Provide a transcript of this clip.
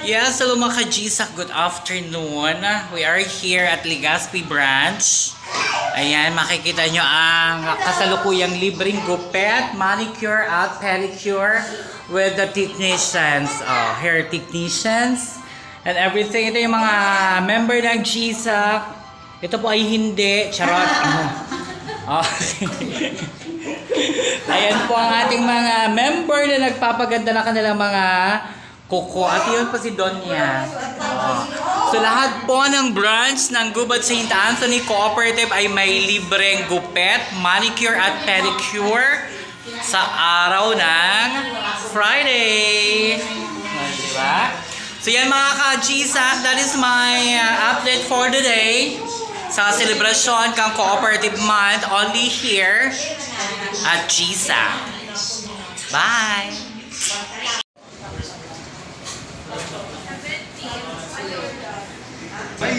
Yes, hello mga ka-Gsak, good afternoon. We are here at Legazpi branch. Ayan, makikita nyo ang kasalukuyang libreng gupet, manicure at pedicure with the technicians, hair technicians and everything. Ito yung mga member ng Gsak. Ito po ay hindi, charot. Ayan po ang ating mga member na nagpapaganda na kanilang mga kuko. At yun pa si Donya. So lahat po ng branch ng Gubat St. Anthony Cooperative ay may libreng gupet, manicure at pedicure sa araw ng Friday. Diba? So yan mga ka-Gsak, that is my update for the day. Sa celebration kang Cooperative Month only here at Gsak. Bye! Ay,